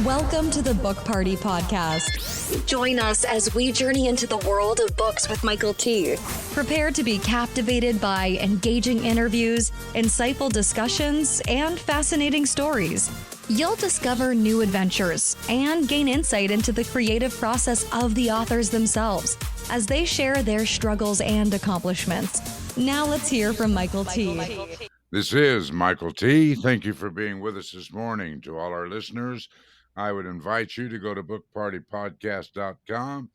Welcome to the Book Party Podcast. Join us as we journey into the world of books with Michael T. Prepare to be captivated by engaging interviews, insightful discussions, and fascinating stories. You'll discover new adventures and gain insight into the creative process of the authors themselves as they share their struggles and accomplishments. Now let's hear from Michael T. This is Michael T. Thank you for being with us this morning. To all our listeners, I would invite you to go to bookpartypodcast.com,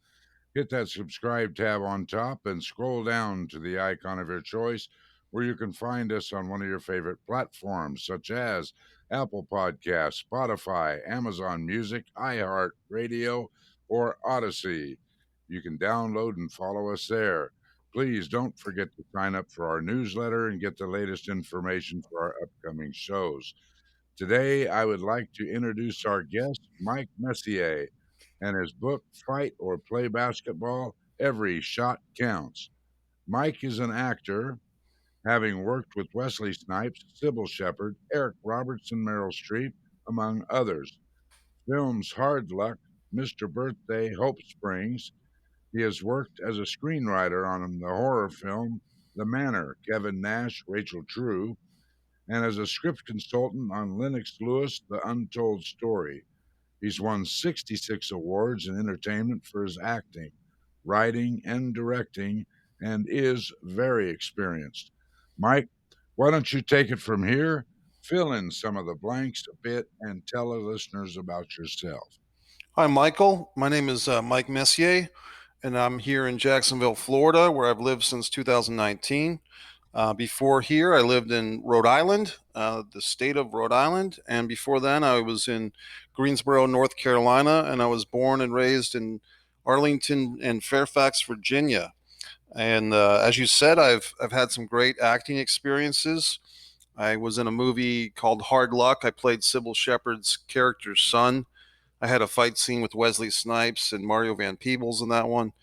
hit that subscribe tab on top, and scroll down to the icon of your choice where you can find us on one of your favorite platforms, such as Apple Podcasts, Spotify, Amazon Music, iHeartRadio, or Odyssey. You can download and follow us there. Please don't forget to sign up for our newsletter and get the latest information for our upcoming shows. Today, I would like to introduce our guest, Mike Messier, and his book, Fight or Play Basketball, Every Shot Counts. Mike is an actor, having worked with Wesley Snipes, Cybill Shepherd, Eric Roberts, and Meryl Streep, among others. Films Hard Luck, Mr. Birthday, Hope Springs. He has worked as a screenwriter on the horror film The Manor, Kevin Nash, Rachel True, and as a script consultant on Lennox Lewis, The Untold Story. He's won 66 awards in entertainment for his acting, writing, and directing, and is very experienced. Mike, why don't you take it from here, fill in some of the blanks a bit, and tell the listeners about yourself. Hi, Michael. My name is Mike Messier, and I'm here in Jacksonville, Florida, where I've lived since 2019. Before here, I lived in Rhode Island, the state of Rhode Island. And before then, I was in Greensboro, North Carolina, and I was born and raised in Arlington and Fairfax, Virginia. And as you said, I've had some great acting experiences. I was in a movie called Hard Luck. I played Cybill Shepherd's character's son. I had a fight scene with Wesley Snipes and Mario Van Peebles in that one.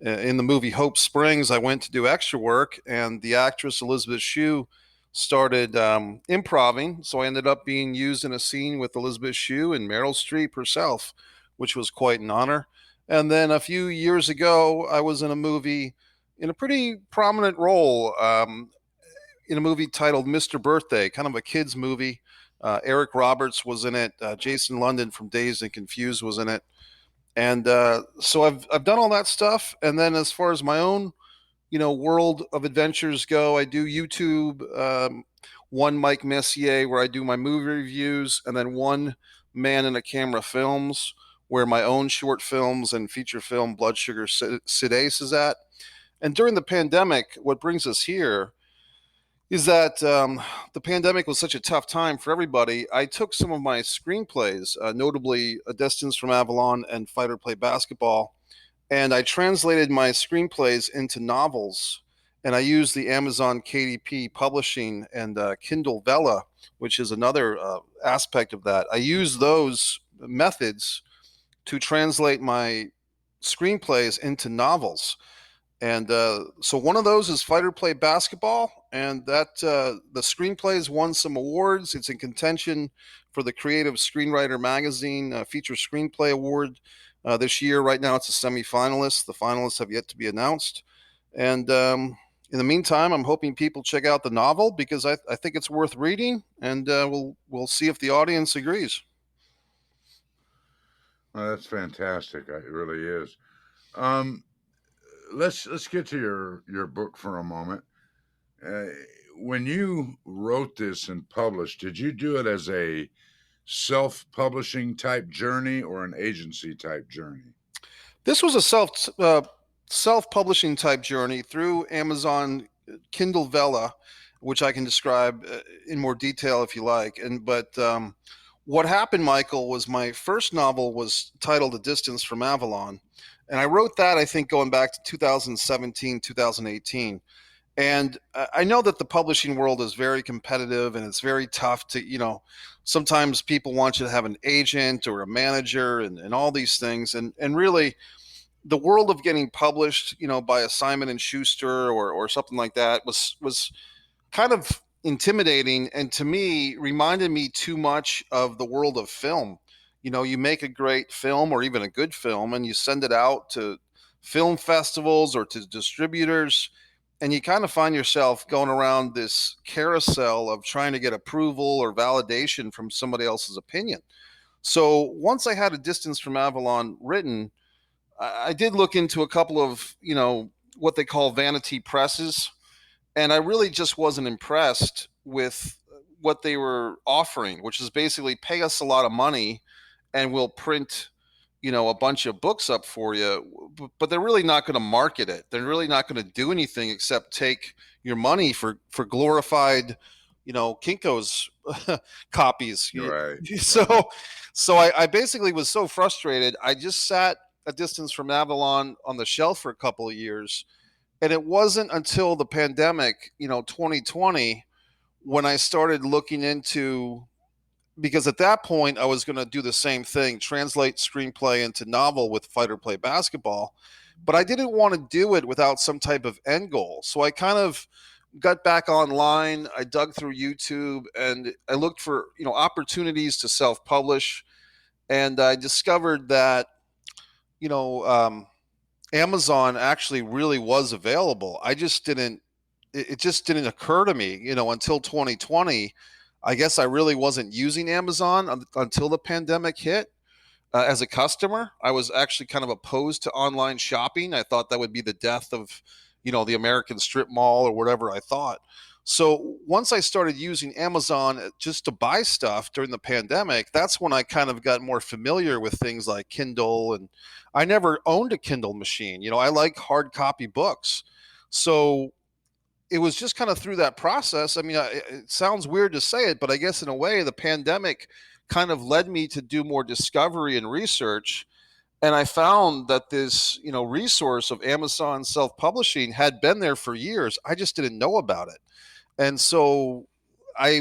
In the movie Hope Springs, I went to do extra work, and the actress Elizabeth Shue started improvising, so I ended up being used in a scene with Elizabeth Shue and Meryl Streep herself, which was quite an honor. And then a few years ago, I was in a movie in a pretty prominent role in a movie titled Mr. Birthday, kind of a kid's movie. Eric Roberts was in it. Jason London from Dazed and Confused was in it. And so I've done all that stuff. And then as far as my own, world of adventures go, I do YouTube, one Mike Messier, where I do my movie reviews, and then one Man in a Camera Films, where my own short films and feature film Blood Sugar Sedace is at. And during the pandemic, what brings us here is that the pandemic was such a tough time for everybody. I took some of my screenplays, notably A Distance from Avalon and Fight or Play Basketball, and I translated my screenplays into novels, and I used the Amazon KDP publishing and Kindle Vella, which is another aspect of that. I used those methods to translate my screenplays into novels. And so one of those is Fight or Play Basketball, and that the screenplay has won some awards. It's in contention for the Creative Screenwriter Magazine Feature Screenplay Award this year. Right now, it's a semifinalist. The finalists have yet to be announced. And in the meantime, I'm hoping people check out the novel because I think it's worth reading, and we'll see if the audience agrees. Well, that's fantastic. It really is. Let's get to your book for a moment. When you wrote this and published, did you do it as a self-publishing type journey or an agency type journey? This was a self-publishing type journey through Amazon Kindle Vella, which I can describe in more detail if you like. But what happened, Michael, was my first novel was titled A Distance from Avalon. And I wrote that, I think, going back to 2017, 2018. And I know that the publishing world is very competitive and it's very tough to, sometimes people want you to have an agent or a manager and all these things. And really, the world of getting published, by a Simon & Schuster or something like that was kind of intimidating, and to me reminded me too much of the world of film. You make a great film or even a good film and you send it out to film festivals or to distributors, and you kind of find yourself going around this carousel of trying to get approval or validation from somebody else's opinion. So once I had A Distance from Avalon written, I did look into a couple of, what they call vanity presses, and I really just wasn't impressed with what they were offering, which is basically pay us a lot of money and we'll print, a bunch of books up for you, but they're really not going to market it. They're really not going to do anything except take your money for glorified, Kinko's copies. Right. So I basically was so frustrated. I just sat A Distance from Avalon on the shelf for a couple of years. And it wasn't until the pandemic, 2020, when I started looking into, because at that point I was going to do the same thing, translate screenplay into novel with Fight or Play Basketball. But I didn't want to do it without some type of end goal. So I kind of got back online. I dug through YouTube and I looked for, opportunities to self-publish. And I discovered that, Amazon actually really was available. It just didn't occur to me, until 2020. I guess I really wasn't using Amazon until the pandemic hit. As a customer, I was actually kind of opposed to online shopping. I thought that would be the death of, the American strip mall or whatever I thought. So once I started using Amazon just to buy stuff during the pandemic, that's when I kind of got more familiar with things like Kindle. And I never owned a Kindle machine. I like hard copy books. So it was just kind of through that process. I mean, it sounds weird to say it, but I guess in a way, the pandemic kind of led me to do more discovery and research. And I found that this, resource of Amazon self-publishing had been there for years. I just didn't know about it. And so I,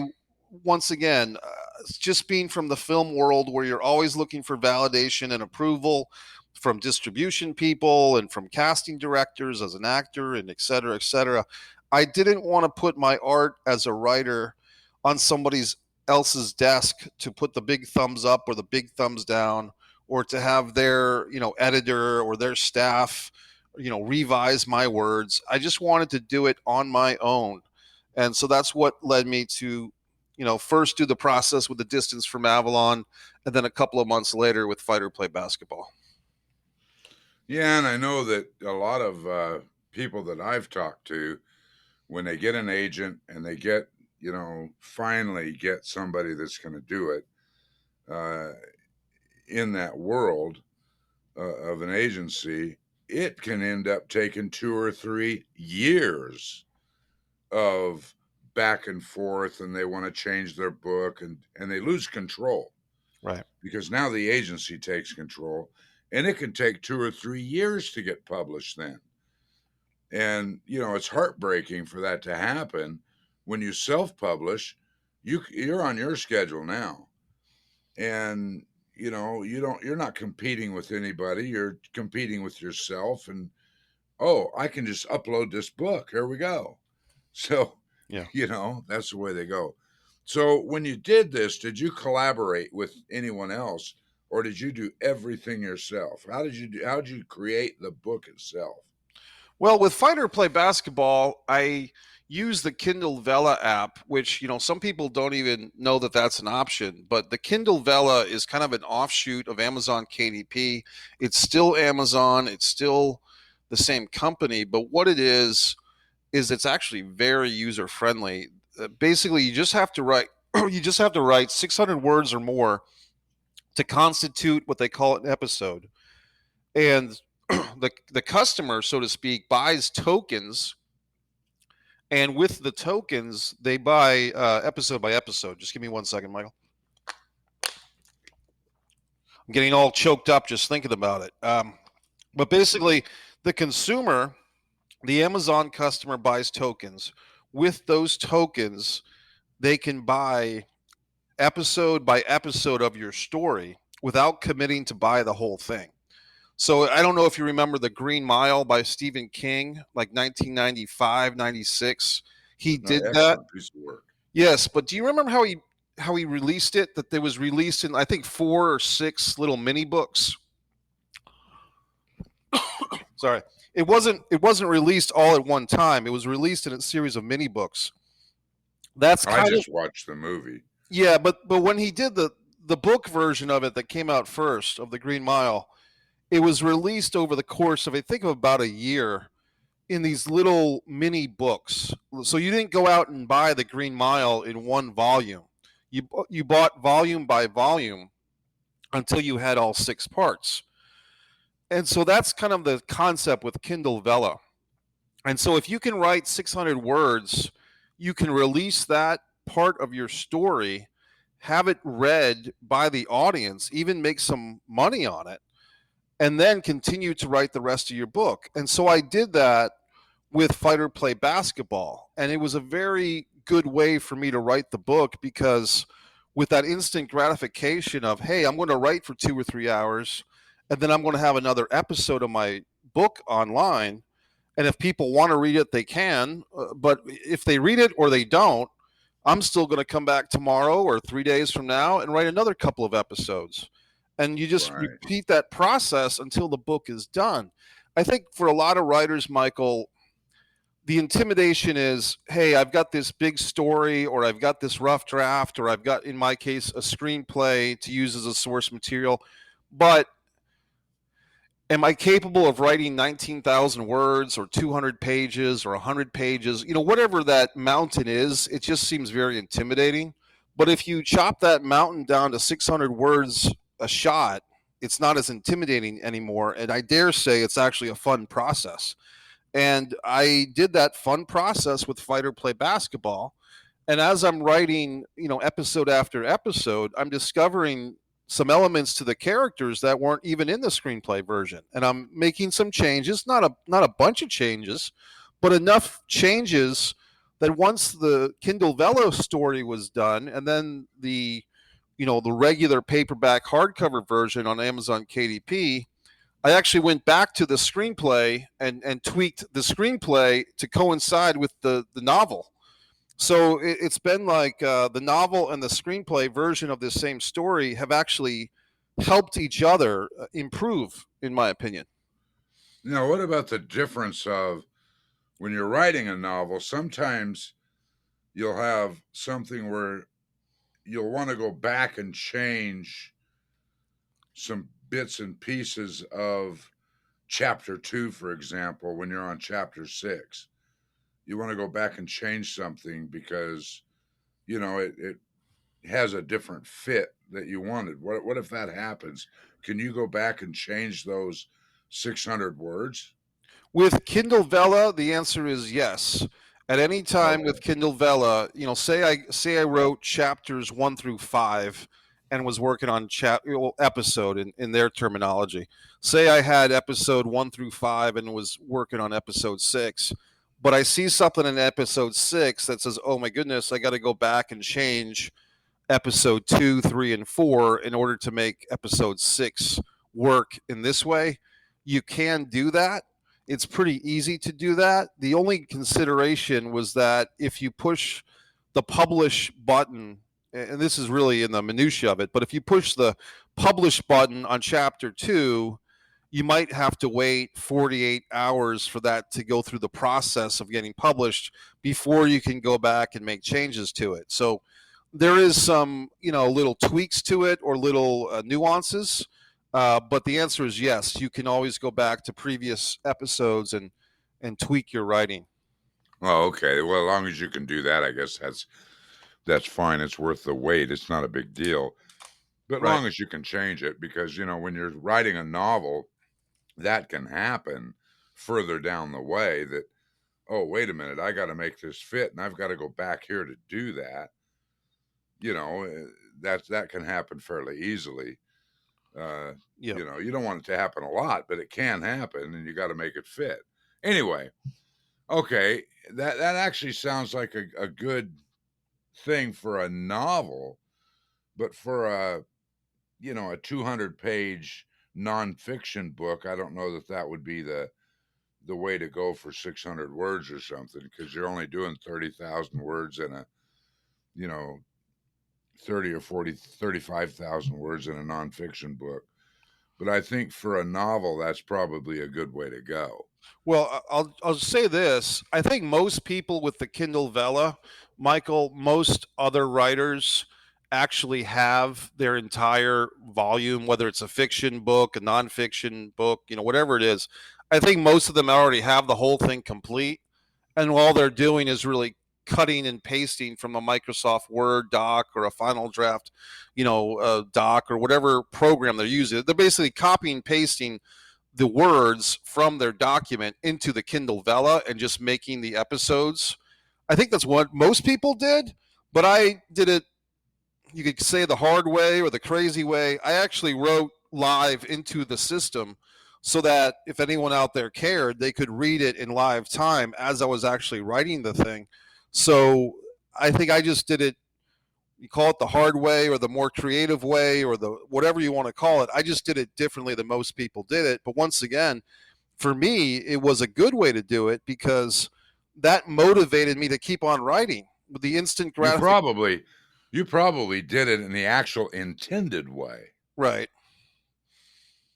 once again, just being from the film world where you're always looking for validation and approval from distribution people and from casting directors as an actor and et cetera, I didn't want to put my art as a writer on somebody else's desk to put the big thumbs up or the big thumbs down, or to have their, editor or their staff, revise my words. I just wanted to do it on my own. And so that's what led me to, first do the process with A Distance from Avalon, and then a couple of months later with Fight or Play Basketball. Yeah, and I know that a lot of people that I've talked to, when they get an agent and they get, finally get somebody that's going to do it in that world of an agency, it can end up taking 2 or 3 years of back and forth, and they want to change their book, and they lose control. Right. Because now the agency takes control, and it can take 2 or 3 years to get published then. And, it's heartbreaking for that to happen. When you self-publish, you're on your schedule now. And, you're not competing with anybody. You're competing with yourself. And, I can just upload this book. Here we go. So, yeah, that's the way they go. So when you did this, did you collaborate with anyone else, or did you do everything yourself? How did you create the book itself? Well, with Fight or Play Basketball, I use the Kindle Vella app, which, some people don't even know that that's an option. But the Kindle Vella is kind of an offshoot of Amazon KDP. It's still Amazon. It's still the same company. But what it is it's actually very user friendly. Basically, you just have to write 600 words or more to constitute what they call an episode. And the customer, so to speak, buys tokens, and with the tokens, they buy episode by episode. Just give me 1 second, Michael. I'm getting all choked up just thinking about it. But basically, the consumer, the Amazon customer, buys tokens. With those tokens, they can buy episode by episode of your story without committing to buy the whole thing. So I don't know if you remember The Green Mile by Stephen King, like 1995, 96. He did that. Piece of work. Yes, but do you remember how he released it? That it was released in, I think, 4 or 6 little mini books. Sorry, it wasn't released all at one time. It was released in a series of mini books. That's I kind of just watched the movie. yeah, but when he did the book version of it that came out first of the Green Mile, it was released over the course of, I think, of about a year in these little mini books. So you didn't go out and buy the Green Mile in one volume. You bought volume by volume until you had all 6 parts. And so that's kind of the concept with Kindle Vella. And so if you can write 600 words, you can release that part of your story, have it read by the audience, even make some money on it, and then continue to write the rest of your book. And so I did that with Fight or Play Basketball. And it was a very good way for me to write the book, because with that instant gratification of, hey, I'm going to write for 2 or 3 hours, and then I'm going to have another episode of my book online. And if people want to read it, they can. But if they read it or they don't, I'm still going to come back tomorrow or 3 days from now and write another couple of episodes. And you just Right. repeat that process until the book is done. I think for a lot of writers, Michael, the intimidation is, hey, I've got this big story, or I've got this rough draft, or I've got, in my case, a screenplay to use as a source material. But am I capable of writing 19,000 words or 200 pages or 100 pages? Whatever that mountain is, it just seems very intimidating. But if you chop that mountain down to 600 words a shot, it's not as intimidating anymore. And I dare say it's actually a fun process. And I did that fun process with Fight or Play Basketball. And as I'm writing, episode after episode, I'm discovering some elements to the characters that weren't even in the screenplay version. And I'm making some changes, not a bunch of changes, but enough changes that once the Kindle Velo story was done, and then the regular paperback hardcover version on Amazon KDP, I actually went back to the screenplay and tweaked the screenplay to coincide with the novel. So it's been like the novel and the screenplay version of this same story have actually helped each other improve, in my opinion. Now, what about the difference of when you're writing a novel? Sometimes you'll have something where you'll want to go back and change some bits and pieces of chapter 2, for example, when you're on chapter 6. You want to go back and change something because, it has a different fit that you wanted. What if that happens? Can you go back and change those 600 words? With Kindle Vella, the answer is yes. At any time Okay. with Kindle Vella, say I wrote chapters 1 through 5 and was working on episode in their terminology. Say I had episode 1 through 5 and was working on episode 6, but I see something in episode 6 that says, "Oh my goodness, I got to go back and change episode 2, 3, and 4 in order to make episode 6 work in this way." You can do that. It's pretty easy to do that. The only consideration was that if you push the publish button, and this is really in the minutia of it, but if you push the publish button on chapter 2, you might have to wait 48 hours for that to go through the process of getting published before you can go back and make changes to it. So there is some, little tweaks to it, or little nuances. But the answer is yes. You can always go back to previous episodes and tweak your writing. Oh, okay. Well, as long as you can do that, I guess that's fine. It's worth the wait. It's not a big deal. But Right. long as you can change it, because when you're writing a novel, that can happen further down the way that, oh, wait a minute, I got to make this fit, and I've got to go back here to do that. That can happen fairly easily. Yeah. You don't want it to happen a lot, but it can happen, and you got to make it fit. Anyway, okay, that actually sounds like a good thing for a novel, but for a 200-page nonfiction book, I don't know that would be the way to go for 600 words or something, because you're only doing 30,000 words you know, 30 or 40, 35,000 words in a nonfiction book. But I think for a novel, that's probably a good way to go. Well, I'll say this. I think most people with the Kindle Vella, Michael, most other writers actually have their entire volume, whether it's a fiction book, a nonfiction book, whatever it is. I think most of them already have the whole thing complete, and all they're doing is really cutting and pasting from a Microsoft Word doc or a Final Draft, doc or whatever program they're using. They're basically copying and pasting the words from their document into the Kindle Vella and just making the episodes. I think that's what most people did, but I did it, you could say, the hard way or the crazy way. I actually wrote live into the system so that if anyone out there cared, they could read it in live time as I was actually writing the thing. So I think I just did it, you call it the hard way or the more creative way or the whatever you want to call it. I just did it differently than most people did it. But once again, for me, it was a good way to do it because that motivated me to keep on writing with the instant gratification. You probably did it in the actual intended way, Right.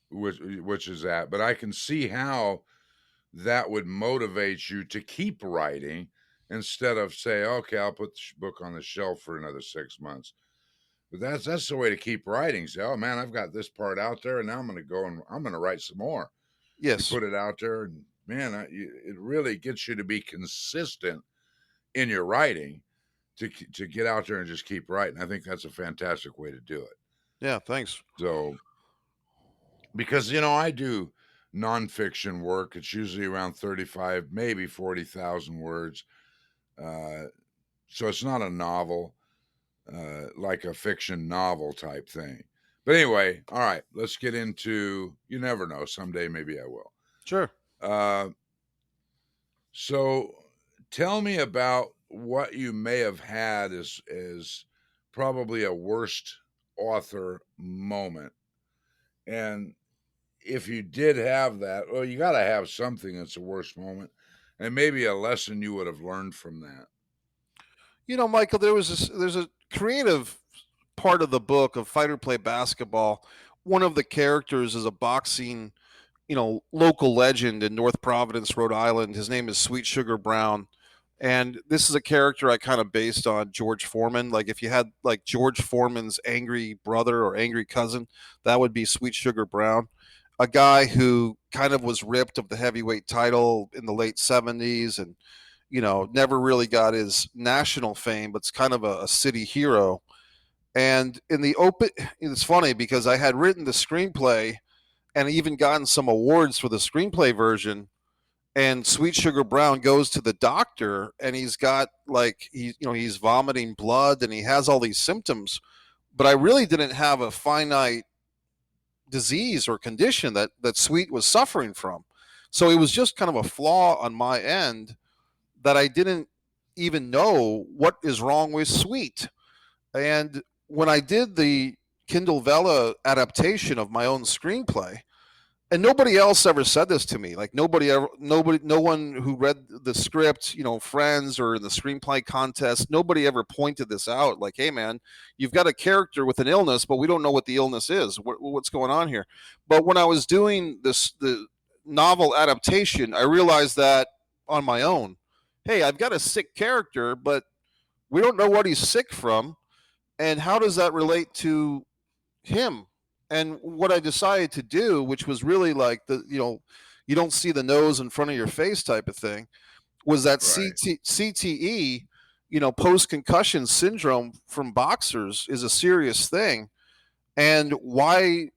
which is that. But I can see how that would motivate you to keep writing instead of say, okay, I'll put the book on the shelf for another 6 months. But that's the way to keep writing. Say, oh man, I've got this part out there, and now I'm going to go and I'm going to write some more. Yes. You put it out there, and man, it really gets you to be consistent in your writing to get out there and just keep writing. I think that's a fantastic way to do it. Yeah, thanks. So, because I do nonfiction work. It's usually around 35, maybe 40,000 words. So it's not a novel, like a fiction novel type thing. But anyway, all right, let's get into, you never know, someday maybe I will. Sure. So tell me about what you may have had as probably a worst author moment. And if you did have that, well, you got to have something that's a worst moment and maybe a lesson you would have learned from that. Michael, there's a creative part of the book of Fighter Play Basketball. One of the characters is a boxing, local legend in North Providence, Rhode Island. His name is Sweet Sugar Brown. And this is a character I kind of based on George Foreman. Like if you had like George Foreman's angry brother or angry cousin, that would be Sweet Sugar Brown. A guy who kind of was ripped of the heavyweight title in the late 70s and, never really got his national fame, but it's kind of a city hero. And in the open, it's funny because I had written the screenplay and even gotten some awards for the screenplay version. And Sweet Sugar Brown goes to the doctor and he's got he's vomiting blood and he has all these symptoms. But I really didn't have a finite disease or condition that Sweet was suffering from. So it was just kind of a flaw on my end that I didn't even know what is wrong with Sweet. And when I did the Kindle Vella adaptation of my own screenplay, and nobody else ever said this to me. Like no one who read the script, friends or in the screenplay contest, nobody ever pointed this out. Like, hey man, you've got a character with an illness, but we don't know what the illness is. What's going on here? But when I was doing the novel adaptation, I realized that on my own. Hey, I've got a sick character, but we don't know what he's sick from. And how does that relate to him? And what I decided to do, which was really like you don't see the nose in front of your face type of thing, was that right. CTE, post-concussion syndrome from boxers is a serious thing. And why,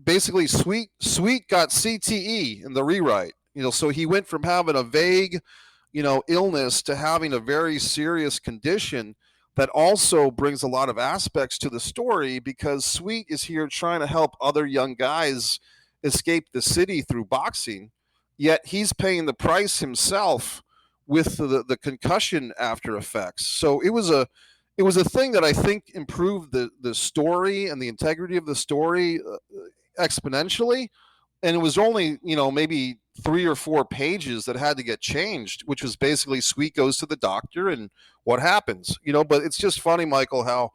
basically Sweet got CTE in the rewrite, so he went from having a vague, illness to having a very serious condition that also brings a lot of aspects to the story because Sweet is here trying to help other young guys escape the city through boxing, yet he's paying the price himself with the concussion after effects. So it was a thing that I think improved the story and the integrity of the story exponentially. And it was only, maybe 3 or 4 pages that had to get changed, which was basically Sweet goes to the doctor and what happens, but it's just funny, Michael, how,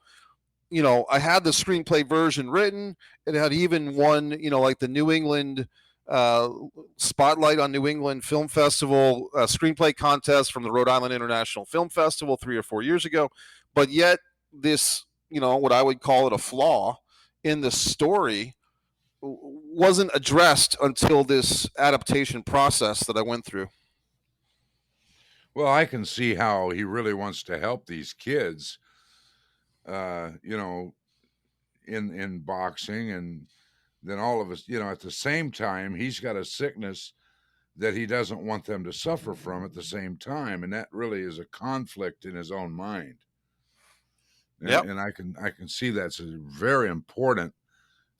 I had the screenplay version written. It had even won, like the New England Spotlight on New England Film Festival screenplay contest from the Rhode Island International Film Festival 3 or 4 years ago. But yet this, what I would call it a flaw in the story wasn't addressed until this adaptation process that I went through. Well, I can see how he really wants to help these kids, in boxing, and then all of us, at the same time, he's got a sickness that he doesn't want them to suffer from at the same time, and that really is a conflict in his own mind. Yep. And I can see that's a very important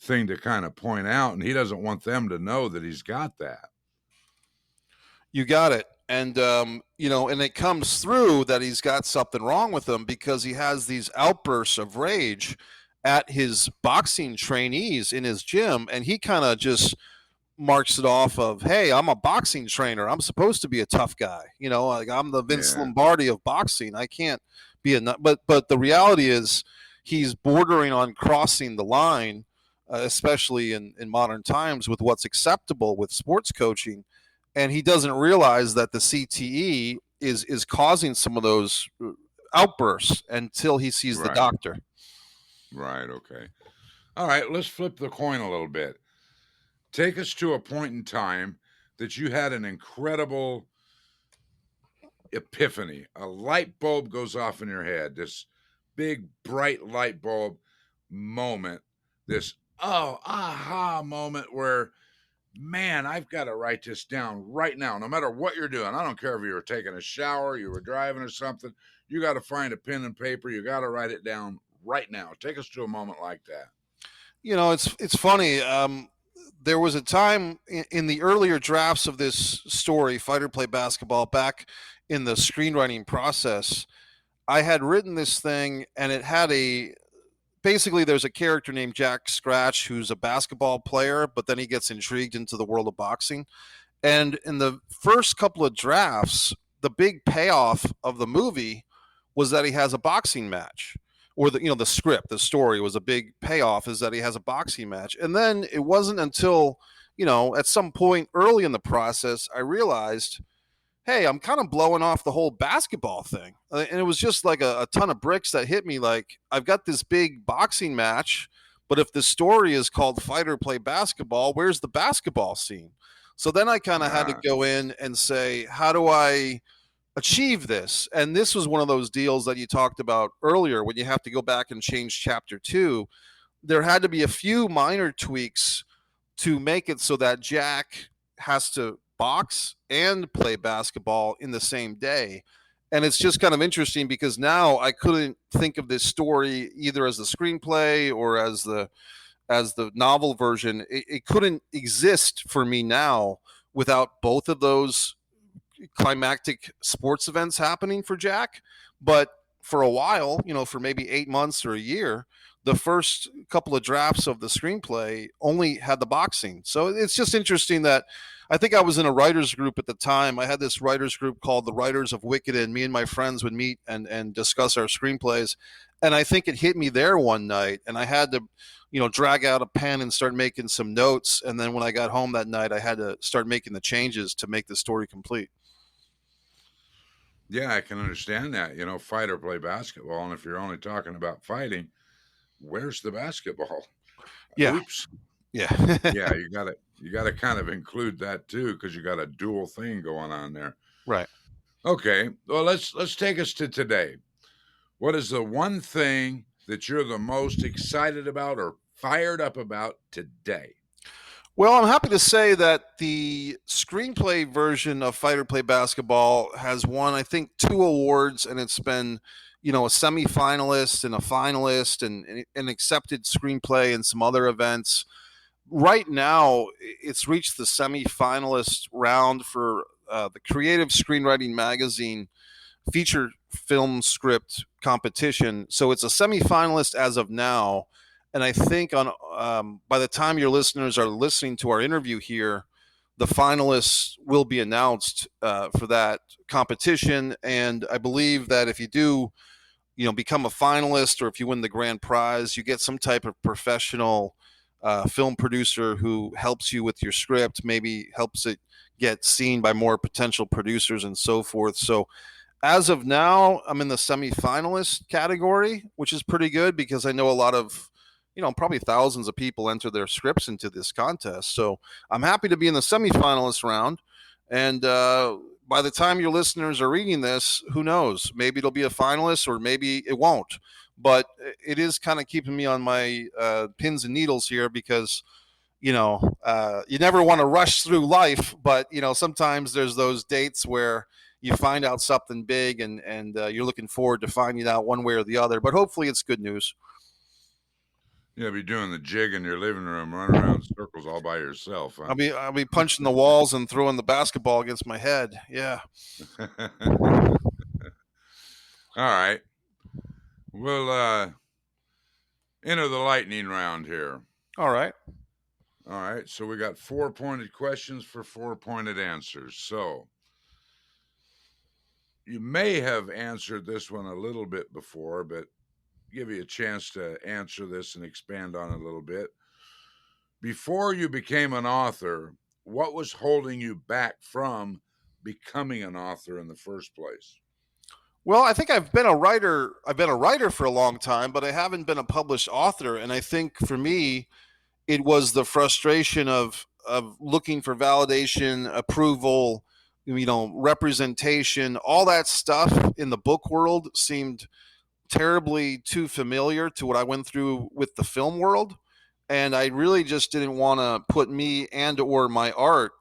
thing to kind of point out, and he doesn't want them to know that he's got that. You got it. And, and it comes through that he's got something wrong with him because he has these outbursts of rage at his boxing trainees in his gym. And he kind of just marks it off of, hey, I'm a boxing trainer. I'm supposed to be a tough guy. Like I'm the Vince Lombardi of boxing. I can't be a nut. But the reality is he's bordering on crossing the line, especially in modern times with what's acceptable with sports coaching. And he doesn't realize that the CTE is causing some of those outbursts until he sees the doctor. Right, okay. All right, let's flip the coin a little bit. Take us to a point in time that you had an incredible epiphany. A light bulb goes off in your head, this big, bright light bulb moment, this aha moment where, man, I've got to write this down right now, no matter what you're doing. I don't care if you were taking a shower, you were driving or something. You got to find a pen and paper. You got to write it down right now. Take us to a moment like that. It's funny. There was a time in the earlier drafts of this story, Fighter Play Basketball, back in the screenwriting process, I had written this thing, and it had basically there's a character named Jack Scratch who's a basketball player, but then he gets intrigued into the world of boxing. And in the first couple of drafts, the big payoff of the movie was that he has a boxing match. Or the script, the story was a big payoff, is that he has a boxing match. And then it wasn't until, at some point early in the process, I realized, hey, I'm kind of blowing off the whole basketball thing. And it was just like a ton of bricks that hit me. Like, I've got this big boxing match, but if the story is called Fighter Play Basketball, where's the basketball scene? So then I kind of had to go in and say, how do I achieve this? And this was one of those deals that you talked about earlier when you have to go back and change chapter 2. There had to be a few minor tweaks to make it so that Jack has to box and play basketball in the same day. And it's just kind of interesting because now I couldn't think of this story either as the screenplay or as the novel version. It couldn't exist for me now without both of those climactic sports events happening for Jack. But for a while, for maybe 8 months or a year, the first couple of drafts of the screenplay only had the boxing. So it's just interesting that I think I was in a writer's group at the time. I had this writer's group called the Writers of Wicked, and me and my friends would meet and discuss our screenplays. And I think it hit me there one night, and I had to, drag out a pen and start making some notes. And then when I got home that night, I had to start making the changes to make the story complete. Yeah, I can understand that. Fight or play basketball, and if you're only talking about fighting, where's the basketball? Yeah. Oops. Yeah. Yeah, you got to kind of include that too, because you got a dual thing going on there. Right. Okay. Well, let's take us to today. What is the one thing that you're the most excited about or fired up about today? Well, I'm happy to say that the screenplay version of Fighter Play Basketball has won, I think, 2 awards, and it's been, a semifinalist and a finalist and an accepted screenplay in some other events. Right now, it's reached the semifinalist round for the Creative Screenwriting Magazine feature film script competition. So it's a semifinalist as of now. And I think by the time your listeners are listening to our interview here, the finalists will be announced for that competition. And I believe that if you do, become a finalist, or if you win the grand prize, you get some type of professional film producer who helps you with your script, maybe helps it get seen by more potential producers and so forth. So as of now, I'm in the semi-finalist category, which is pretty good because I know a lot of, probably thousands of people enter their scripts into this contest. So I'm happy to be in the semi-finalist round. And by the time your listeners are reading this, who knows? Maybe it'll be a finalist, or maybe it won't. But it is kind of keeping me on my pins and needles here because, you never want to rush through life. But, sometimes there's those dates where you find out something big, and you're looking forward to finding out one way or the other. But hopefully it's good news. You'll be doing the jig in your living room, running around in circles all by yourself. Huh? I'll be punching the walls and throwing the basketball against my head. Yeah. All right. We'll enter the lightning round here. All right. All right. So we got 4 pointed questions for 4 pointed answers. So you may have answered this one a little bit before, but give you a chance to answer this and expand on it a little bit. Before you became an author, what was holding you back from becoming an author in the first place? Well, I think I've been a writer. I've been a writer for a long time, but I haven't been a published author. And I think for me, it was the frustration of looking for validation, approval, representation. All that stuff in the book world seemed terribly too familiar to what I went through with the film world. And I really just didn't want to put me and or my art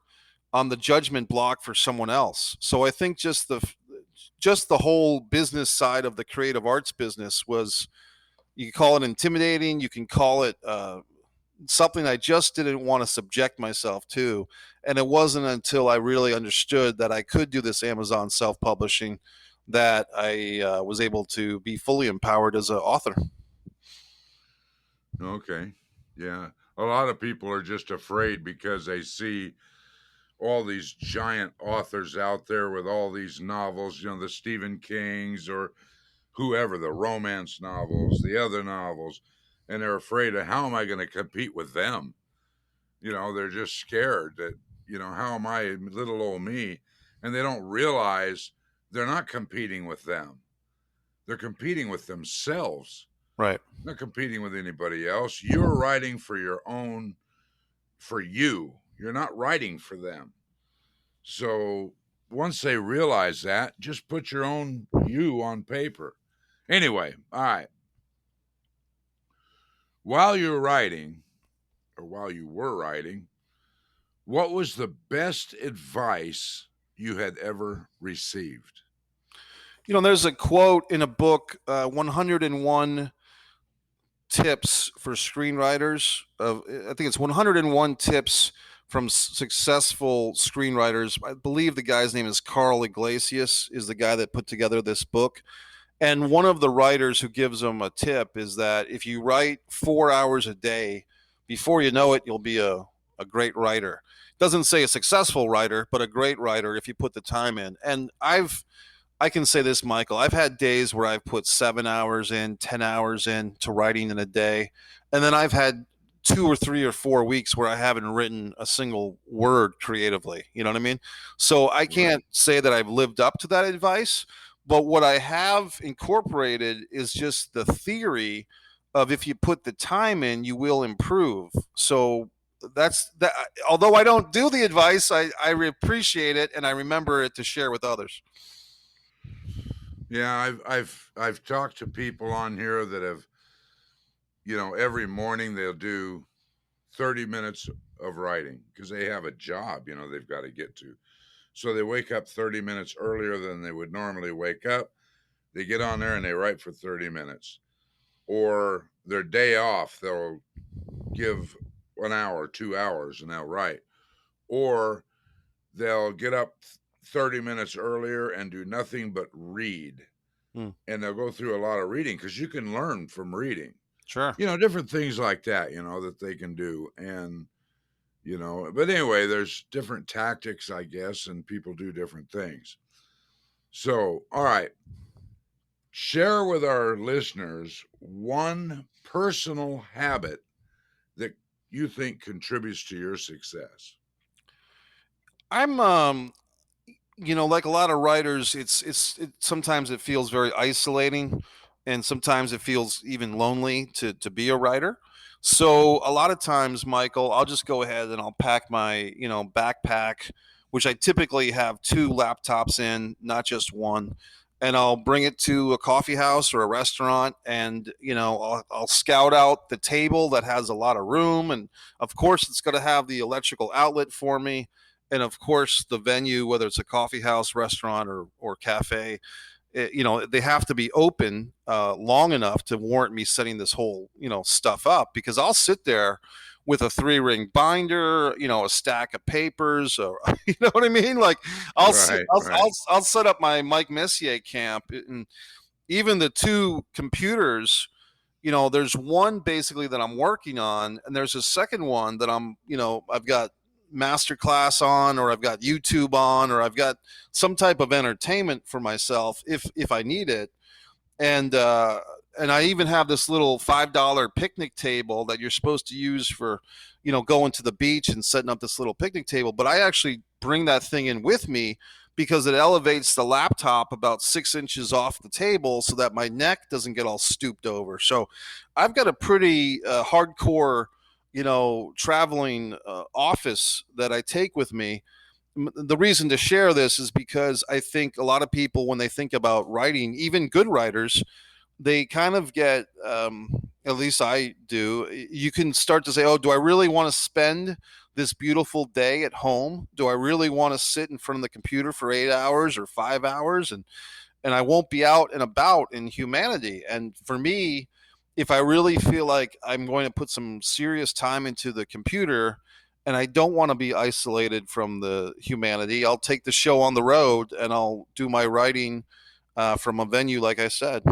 on the judgment block for someone else. So I think just the whole business side of the creative arts business was, you can call it intimidating, you can call it something I just didn't want to subject myself to. And it wasn't until I really understood that I could do this Amazon self-publishing that I was able to be fully empowered as an author. Okay. Yeah. A lot of people are just afraid because they see all these giant authors out there with all these novels, the Stephen Kings or whoever, the romance novels, the other novels, and they're afraid of, how am I going to compete with them? They're just scared that, how am I, little old me? And they don't realize they're not competing with them. They're competing with themselves. Right. Not competing with anybody else. You're writing for you. You're not writing for them. So once they realize that, just put your own you on paper. Anyway, all right. While you were writing, what was the best advice you had ever received? There's a quote in a book, 101 tips for screenwriters. I think it's 101 tips from successful screenwriters. I believe the guy's name is Carl Iglesias, is the guy that put together this book. And one of the writers who gives them a tip is that if you write 4 hours a day, before you know it, you'll be a great writer. Doesn't say a successful writer, but a great writer if you put the time in. And I can say this, Michael, I've had days where I've put 7 hours in, 10 hours in to writing in a day. And then I've had 2 or 3 or 4 weeks where I haven't written a single word creatively. You know what I mean? So I can't say that I've lived up to that advice, but what I have incorporated is just the theory of, if you put the time in, you will improve. So that's that. Although I don't do the advice, I appreciate it, and I remember it to share with others. Yeah, I've talked to people on here that have, every morning they'll do 30 minutes of writing because they have a job, they've got to get to. So they wake up 30 minutes earlier than they would normally wake up. They get on there and they write for 30 minutes. Or their day off, they'll give 1 hour, 2 hours, and they'll write. Or they'll get up 30 minutes earlier and do nothing but read. And they'll go through a lot of reading because you can learn from reading. Sure. Different things like that, that they can do. And But anyway, there's different tactics, I guess, and people do different things. So, all right, share with our listeners one personal habit that you think contributes to your success. I'm like a lot of writers, sometimes it feels very isolating, and sometimes it feels even lonely to be a writer. So a lot of times, Michael, I'll just go ahead and I'll pack my backpack, which I typically have two laptops in, not just one, and I'll bring it to a coffee house or a restaurant, and I'll scout out the table that has a lot of room, and of course it's going to have the electrical outlet for me, and of course the venue, whether it's a coffee house, restaurant, or cafe, they have to be open long enough to warrant me setting this whole stuff up, because I'll sit there with a 3-ring binder, a stack of papers, or you know what I mean, like I'll Right, I'll set up my Mike Messier camp, and even the two computers. There's one basically that I'm working on, and there's a second one that I've got masterclass on, or I've got YouTube on, or I've got some type of entertainment for myself if I need it. And I even have this little $5 picnic table that you're supposed to use for going to the beach and setting up this little picnic table, but I actually bring that thing in with me because it elevates the laptop about 6 inches off the table so that my neck doesn't get all stooped over. So I've got a pretty hardcore traveling office that I take with me. The reason to share this is because I think a lot of people, when they think about writing, even good writers, they kind of get, at least I do, you can start to say, oh, do I really want to spend this beautiful day at home? Do I really want to sit in front of the computer for 8 hours or 5 hours? And I won't be out and about in humanity. And for me, if I really feel like I'm going to put some serious time into the computer and I don't want to be isolated from the humanity, I'll take the show on the road and I'll do my writing from a venue, like I said.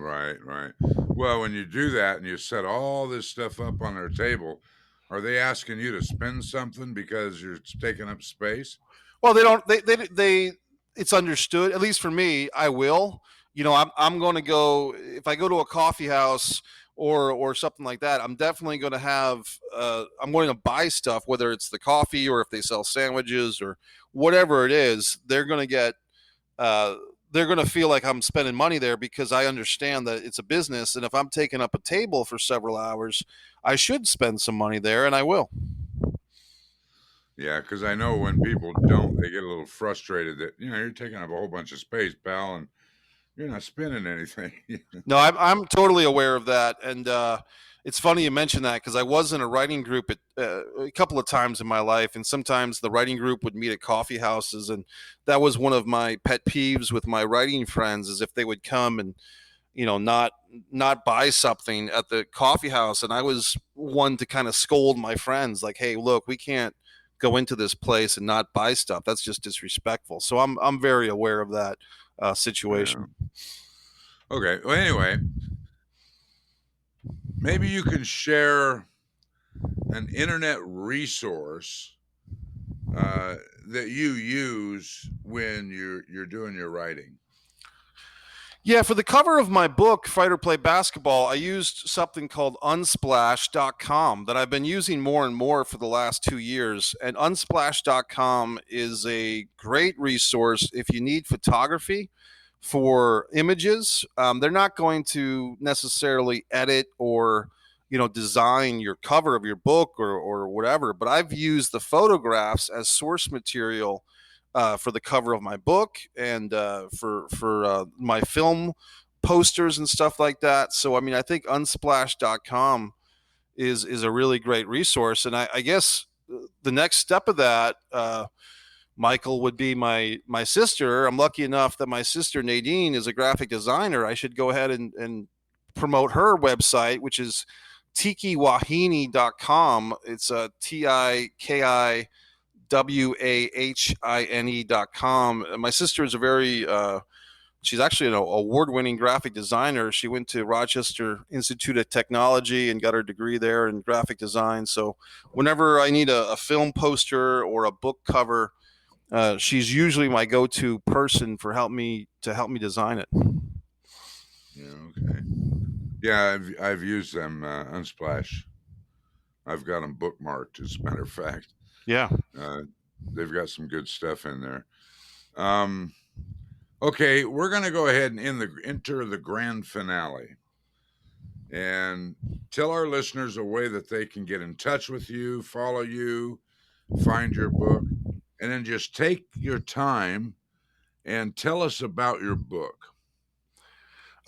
right. Well, when you do that and you set all this stuff up on their table, are they asking you to spend something because you're taking up space? Well, they don't. They. It's understood. At least for me, I will. I'm going to go, if I go to a coffee house or something like that. I'm definitely going to have. I'm going to buy stuff, whether it's the coffee or if they sell sandwiches or whatever it is. They're going to get. They're going to feel like I'm spending money there because I understand that it's a business, and if I'm taking up a table for several hours, I should spend some money there, and I will. Yeah, because I know when people don't, they get a little frustrated that you're taking up a whole bunch of space, pal, and you're not spending anything. No, I'm totally aware of that, and it's funny you mentioned that because I was in a writing group a couple of times in my life, and sometimes the writing group would meet at coffee houses, and that was one of my pet peeves with my writing friends, is if they would come and not buy something at the coffee house, and I was one to kind of scold my friends, like, hey, look, we can't go into this place and not buy stuff. That's just disrespectful. So I'm very aware of that situation. Yeah. Okay. Well, anyway, maybe you can share an internet resource that you use when you're doing your writing. Yeah, for the cover of my book, Fight or Play Basketball, I used something called unsplash.com that I've been using more and more for the last 2 years. And unsplash.com is a great resource if you need photography for images. They're not going to necessarily edit or design your cover of your book or whatever, but I've used the photographs as source material for the cover of my book and for my film posters and stuff like that. So, I mean, I think unsplash.com is a really great resource. And I guess the next step of that, Michael, would be my sister. I'm lucky enough that my sister Nadine is a graphic designer. I should go ahead and promote her website, which is tikiwahine.com. It's TIKIWAHINE.com. My sister is a very She's actually an award-winning graphic designer. She went to Rochester Institute of Technology and got her degree there in graphic design. So whenever I need a film poster or a book cover, she's usually my go-to person for help me design it. Yeah, okay. Yeah, I've used them, Unsplash. I've got them bookmarked, as a matter of fact. Yeah. They've got some good stuff in there. Okay, we're going to go ahead and enter the grand finale. And tell our listeners a way that they can get in touch with you, follow you, find your book, and then just take your time and tell us about your book.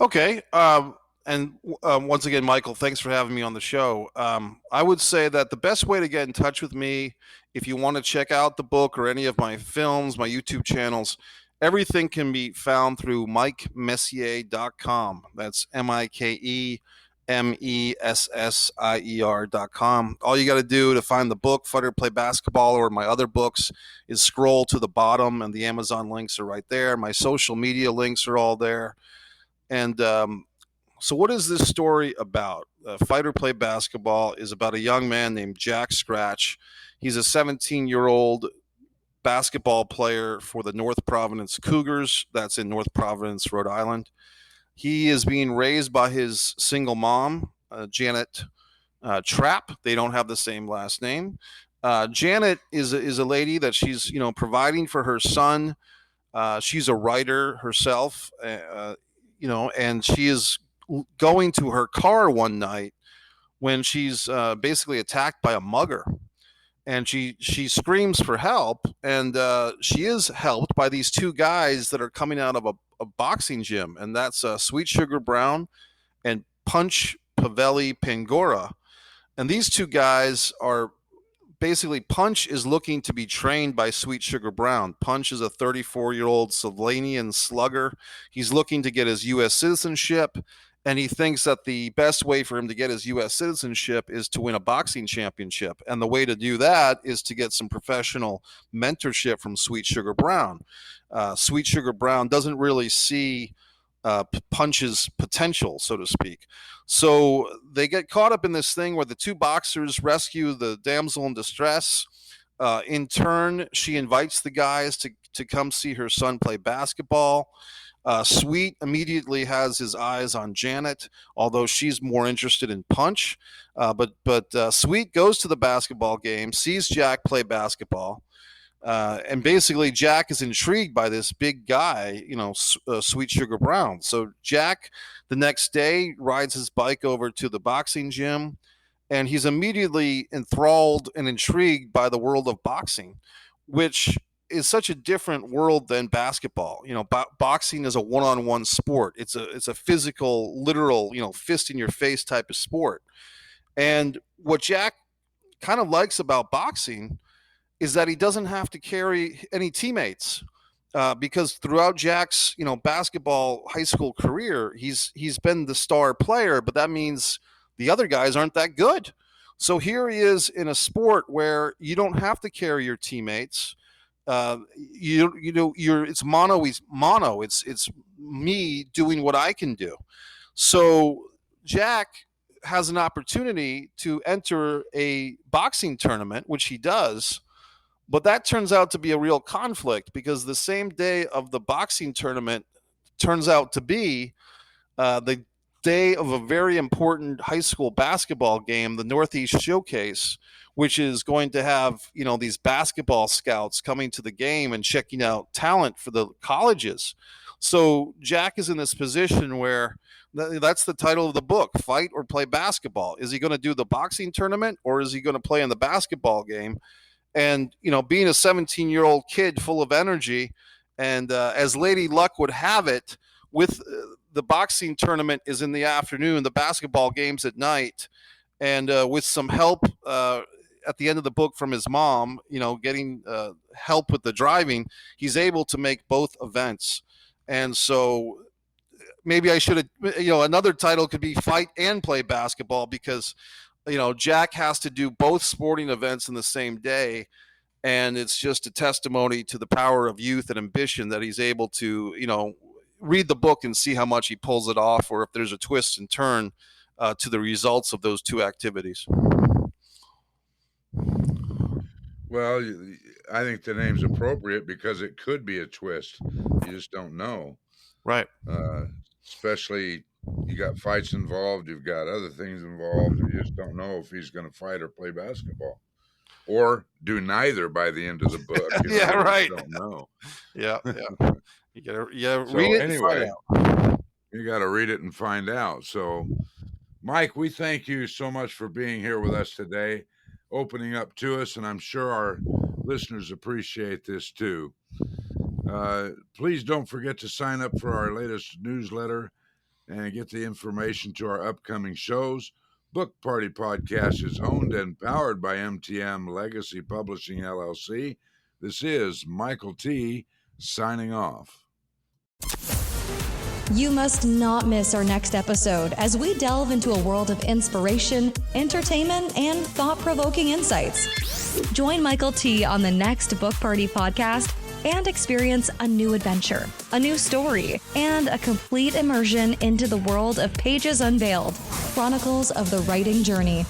Okay. Once again, Michael, thanks for having me on the show. I would say that the best way to get in touch with me, if you want to check out the book or any of my films, my YouTube channels, everything can be found through MikeMessier.com. That's MikeMessier.com. All you got to do to find the book, Fight or Play Basketball, or my other books, is scroll to the bottom, and the Amazon links are right there. My social media links are all there. And so what is this story about? Fight or Play Basketball is about a young man named Jack Scratch. He's a 17-year-old basketball player for the North Providence Cougars. That's in North Providence, Rhode Island. He is being raised by his single mom, Janet Trapp. They don't have the same last name. Janet is a lady that she's providing for her son. She's a writer herself, and she is going to her car one night when she's basically attacked by a mugger. And she screams for help, and she is helped by these two guys that are coming out of a boxing gym, and that's Sweet Sugar Brown and Punch Pavelli Pangora. And these two guys are basically, Punch is looking to be trained by Sweet Sugar Brown. Punch is a 34-year-old Slovenian slugger. He's looking to get his U.S. citizenship, and he thinks that the best way for him to get his U.S. citizenship is to win a boxing championship. And the way to do that is to get some professional mentorship from Sweet Sugar Brown. Sweet Sugar Brown doesn't really see Punch's potential, so to speak. So they get caught up in this thing where the two boxers rescue the damsel in distress. In turn, she invites the guys to come see her son play basketball. Sweet immediately has his eyes on Janet, although she's more interested in Punch. But Sweet goes to the basketball game, sees Jack play basketball, and basically Jack is intrigued by this big guy, Sweet Sugar Brown. So Jack, the next day, rides his bike over to the boxing gym, and he's immediately enthralled and intrigued by the world of boxing, which is such a different world than basketball. Boxing is a one-on-one sport. It's a physical, literal, fist in your face type of sport. And what Jack kind of likes about boxing is that he doesn't have to carry any teammates, because throughout Jack's, basketball high school career, he's been the star player, but that means the other guys aren't that good. So here he is in a sport where you don't have to carry your teammates. It's mono. It's me doing what I can do. So Jack has an opportunity to enter a boxing tournament, which he does, but that turns out to be a real conflict, because the same day of the boxing tournament turns out to be the day of a very important high school basketball game, the Northeast Showcase, which is going to have, these basketball scouts coming to the game and checking out talent for the colleges. So Jack is in this position where that's the title of the book, Fight or Play Basketball. Is he going to do the boxing tournament, or is he going to play in the basketball game? And, being a 17-year-old kid full of energy, and as Lady Luck would have it, with the boxing tournament is in the afternoon, the basketball game's at night, and with some help at the end of the book from his mom, getting help with the driving, he's able to make both events. And so maybe I should have, another title could be Fight and Play Basketball, because, Jack has to do both sporting events in the same day. And it's just a testimony to the power of youth and ambition that he's able to, read the book and see how much he pulls it off, or if there's a twist and turn to the results of those two activities. Well, I think the name's appropriate because it could be a twist. You just don't know. Right. Especially you got fights involved, you've got other things involved, and you just don't know if he's going to fight or play basketball, or do neither by the end of the book. Yeah, right. You don't know. Yeah. You gotta So read it anyway, and find out. you got to read it and find out. So, Mike, we thank you so much for being here with us today, opening up to us, and I'm sure our listeners appreciate this too. Please don't forget to sign up for our latest newsletter and get the information to our upcoming shows. Book Party Podcast is owned and powered by MTM Legacy Publishing, LLC. This is Michael T. signing off. You must not miss our next episode as we delve into a world of inspiration, entertainment, and thought-provoking insights. Join Michael T. on the next Book Party Podcast and experience a new adventure, a new story, and a complete immersion into the world of Pages Unveiled, Chronicles of the Writing Journey.